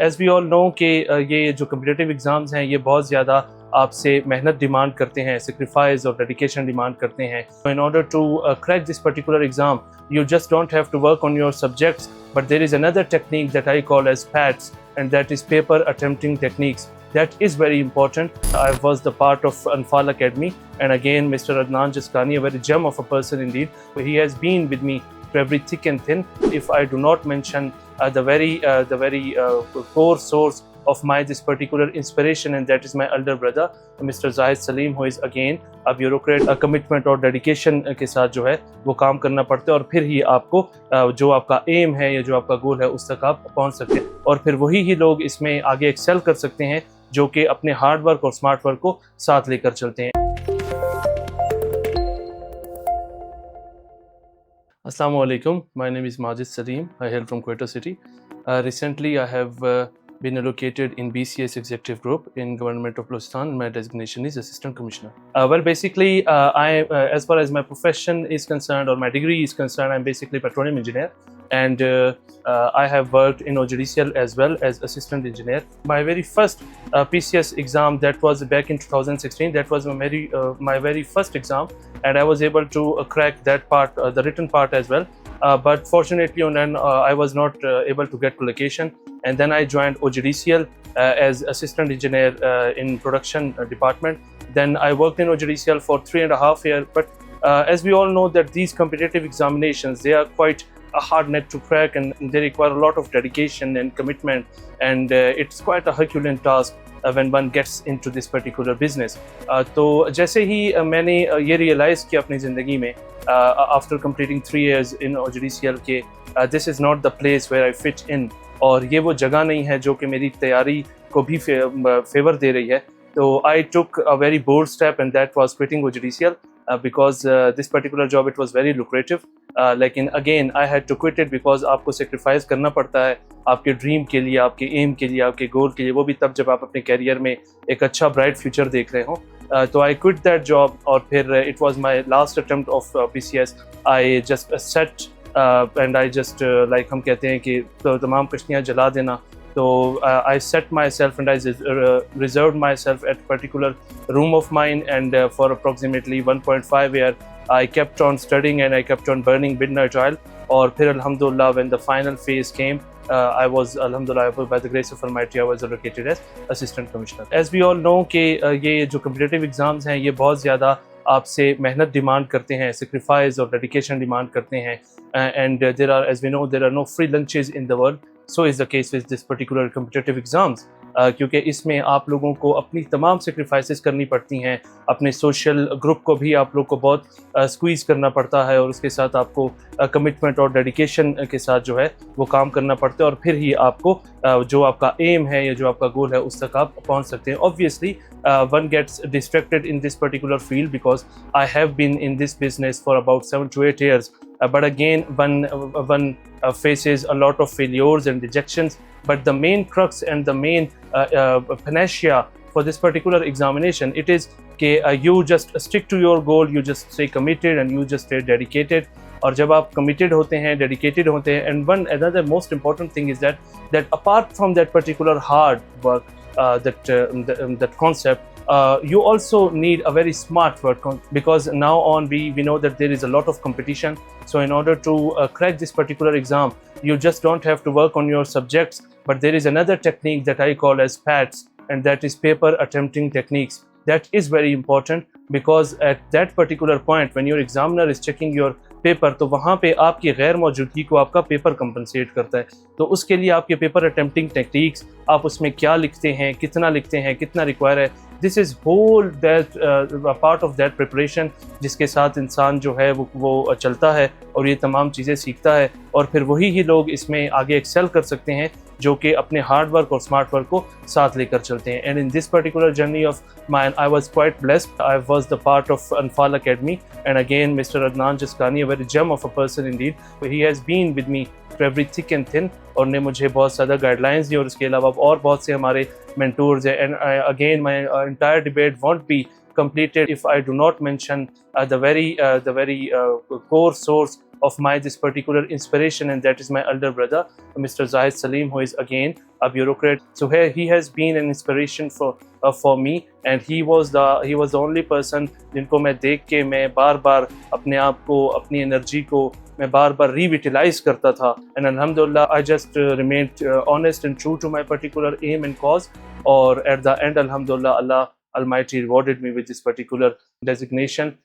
As we all know कि ये जो कम्पिटिटिव एग्ज़ाम्स हैं ये बहुत ज़्यादा आपसे मेहनत डिमांड करते हैं, सैक्रिफाइस और डेडिकेशन डिमांड करते हैं। In order to crack this particular exam, you just don't have to work on your subjects, but there is another technique that I call as PATS, and that is paper attempting techniques. That is very important. I was the part of Anfal Academy, and again, Mr. Adnan Jaskani, a very gem of a person indeed. He has been with me through every thick and thin. If I do not mention the very core source of my this particular inspiration, and that is my elder brother Mr. Zahid Salim, who is again a bureaucrat. Commitment और dedication के साथ जो है वो काम करना पड़ता है, और फिर ही आपको जो आपका एम है या जो आपका गोल है उस तक आप पहुंच सकते हैं, और फिर वही ही लोग इसमें आगे एक्सेल कर सकते हैं जो कि अपने हार्ड वर्क और स्मार्ट वर्क को साथ लेकर चलते हैं। Assalamu alaikum. My name is Majid Salim. I hail from Quetta City. Recently, I have been allocated in BCS Executive Group in Government of Balochistan. My designation is Assistant Commissioner. Basically, as far as my profession is concerned or my degree is concerned, I'm basically a petroleum engineer, and I have worked in OJDCL as well as assistant engineer. My very first PCS exam, that was back in 2016. That was my very first exam, and I was able to crack that part, the written part as well. But fortunately, I was not able to get collocation, and then I joined OJDCL as assistant engineer in production department. Then I worked in OJDCL for 3.5 years. But as we all know that these competitive examinations, they are quite a hard nut to crack, and they require a lot of dedication and commitment, and it's quite a Herculean task when one gets into this particular business. तो जैसे ही मैंने ये realise किया अपनी ज़िंदगी में after completing 3 years in OJDCL के this is not the place where I fit in, और ये वो जगह नहीं है जो कि मेरी तैयारी को भी फेवर दे रही है. तो I took a very bold step, and that was quitting OJDCL because this particular job, it was very lucrative. लेकिन again I had to quit it because आपको sacrifice करना पड़ता है आपके ड्रीम के लिए, आपके एम के लिए, आपके गोल के लिए, वो भी तब जब आप अपने कैरियर में एक अच्छा ब्राइट फ्यूचर देख रहे हो. तो I quit that job, और फिर it was my last attempt of PCS. I just set and I just like हम कहते हैं कि तो तमाम कश्तियाँ जला देना. So I set myself and I reserved myself at a particular room of mine, and for approximately 1.5 years I kept on studying and I kept on burning midnight oil. और फिर alhamdulillah, when the final phase came, I was alhamdulillah, by the grace of Almighty, I was allocated as assistant commissioner. As we all know कि ये जो competitive exams हैं ये बहुत ज़्यादा आपसे मेहनत डिमांड करते हैं, सैक्रिफाइस और डेडिकेशन डिमांड करते हैं, and there are, as we know, there are no free lunches in the world. So is the case with this particular competitive exams. क्योंकि इसमें आप लोगों को अपनी तमाम सेक्रीफाइसेस करनी पड़ती हैं, अपने सोशल ग्रुप को भी आप लोग को बहुत स्क्वीज़ करना पड़ता है, और उसके साथ आपको कमिटमेंट और डेडिकेशन के साथ जो है वो काम करना पड़ता है, और फिर ही आपको जो आपका एम है या जो आपका गोल है उस तक आप पहुंच सकते हैं. Obviously one gets distracted in this particular field because I have been in this business for about 7 to 8 years. But again, one faces a lot of failures and rejections. But the main crux and the main panacea for this particular examination, it is that you just stick to your goal, you just stay committed, and you just stay dedicated. और जब आप committed होते हैं, dedicated होते हैं, and another most important thing is that apart from that particular hard work, that concept, you also need a very smart work, because now on we know that there is a lot of competition. So in order to crack this particular exam, you just don't have to work on your subjects, but there is another technique that I call as PATS, and that is paper attempting techniques. That is very important because at that particular point when your examiner is checking your paper, तो वहाँ पे आपकी गैर मौजूदगी को आपका paper compensate करता है. तो उसके लिए आपके पेपर अटेम्प्टिंग टेक्निक्स, आप उसमें क्या लिखते हैं, कितना रिक्वायर है, this is whole that part of that preparation, जिसके साथ इंसान जो है वो चलता है और ये तमाम चीज़ें सीखता है, और फिर वही ही लोग इसमें आगे एक्सेल कर सकते हैं जो कि अपने हार्ड वर्क और स्मार्ट वर्क को साथ लेकर चलते हैं. And in this particular journey of mine, I was quite blessed. I was the part of Anfal academy, and again mister Adnan Jaskani, a very gem of a person indeed. He has been with me through every thick and thin, और ने मुझे बहुत ज़्यादा guidelines दी, और उसके अलावा और बहुत से हमारे मेंटोर्स हैं. And again my entire debate won't be completed if I do not mention the very core source of my this particular inspiration, and that is my elder brother, Mr. Zahid Salim, who is again a bureaucrat. So here he has been an inspiration for me, and he was the only person जिनको मैं देख के मैं बार बार अपने आप को, अपनी energy को मैं बार बार रिविटलाइज करता था. And alhamdulillah I just remained honest and true to my particular aim and cause, or at the end alhamdulillah Allah Almighty rewarded me with this particular designation.